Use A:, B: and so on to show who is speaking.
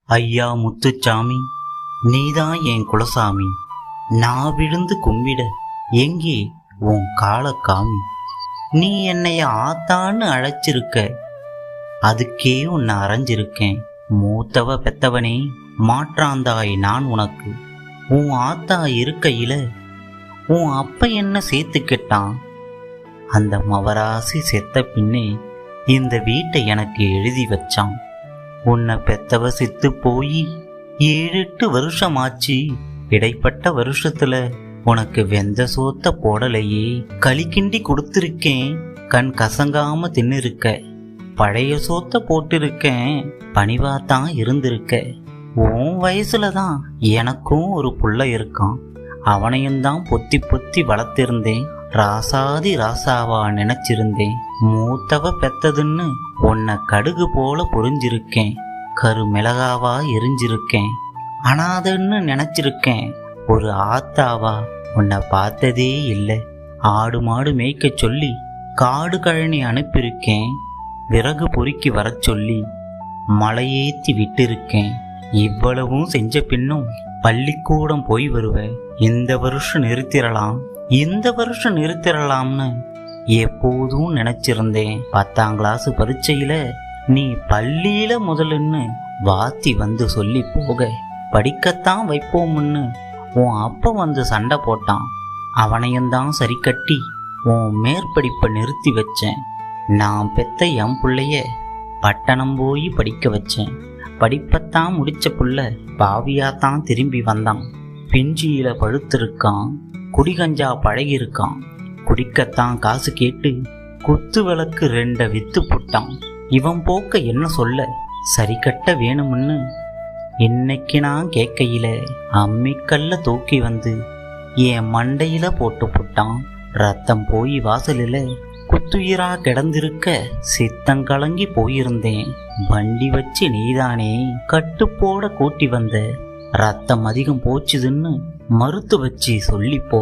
A: ஐயா முத்துச்சாமி, நீதான் என் குலசாமி. நான் விழுந்து கும்பிட எங்கே உன் காலக்காமி. நீ என்னைய ஆத்தான்னு அழைச்சிருக்க, அதுக்கே உன்னை அரைஞ்சிருக்கேன். மூத்தவ பெத்தவனே, மாற்றாந்தாய் நான் உனக்கு. உன் ஆத்தா இருக்கையில உன் அப்ப என்ன சேர்த்துக்கிட்டான். அந்த மவராசி செத்த பின்னே இந்த வீட்டை எனக்கு எழுதி வச்சான். உன்னை பெத்தவ செத்து போய் 7-8 வருஷமாச்சு. இடைப்பட்ட வருஷத்துல உனக்கு வெந்த சோத்த போடலையே. களி கிண்டி கொடுத்துருக்கேன், கண் கசங்காம தின்னுருக்க. பழைய சோத்த போட்டிருக்கேன், பணிவாத்தான் இருந்திருக்க. உன் வயசுலதான் எனக்கும் ஒரு புள்ள இருக்கான். அவனையும் தான் பொத்தி பொத்தி வளர்த்திருந்தேன். ராசாதி ராசாவா நினைச்சிருந்தேன். மூத்தவ பெத்ததுன்னு உன்னை கடுகு போல புரிஞ்சிருக்கேன். கரு மிளகாவா எரிஞ்சிருக்கேன். அனாதன்னு நினைச்சிருக்கேன். ஒரு ஆத்தாவா உன்னை பார்த்ததே இல்லை. ஆடு மாடு மேய்க்க சொல்லி காடு கழனி அனுப்பியிருக்கேன். விறகு பொறுக்கி வர சொல்லி மலையேத்தி விட்டிருக்கேன். இவ்வளவும் செஞ்ச பின்னும் பள்ளிக்கூடம் போய் வருவேன். இந்த வருஷம் நிறுத்திடலாம்னு எப்போதும் நினைச்சிருந்தேன். 10ஆம் கிளாஸ் பரீட்சையில நீ பள்ளியில முதலுன்னு வாத்தி வந்து சொல்லி போக, படிக்கத்தான் வைப்போம்னு உன் அப்ப வந்து சண்டை போட்டான். அவனையும் தான் சரி கட்டி உன் மேற்படிப்பை நிறுத்தி வச்சேன். நான் பெத்த என் பிள்ளைய பட்டணம் போய் படிக்க வச்சேன். படிப்பத்தான் முடிச்ச புள்ள பாவியாத்தான் திரும்பி வந்தான். பிஞ்சியில பழுத்திருக்கான், குடிகஞ்சா பழகிருக்கான். குடிக்கத்தான் காசு கேட்டு குத்து விளக்கு 2 வித்து போட்டான். இவன் போக்க என்ன சொல்ல, சரி கட்ட வேணும்னு இன்னைக்கு நான் கேட்கையில அம்மிக்கல்ல தூக்கி வந்து என் மண்டையில போட்டு போட்டான். ரத்தம் போய் வாசலில குத்துயிரா கிடந்திருக்க சித்தங்கலங்கி போயிருந்தேன். வண்டி வச்சு நீதானே கட்டு போட கூட்டி வந்த. ரத்தம் அதிகம் போச்சுதுன்னு மறுத்து வச்சு சொல்லிப்போ.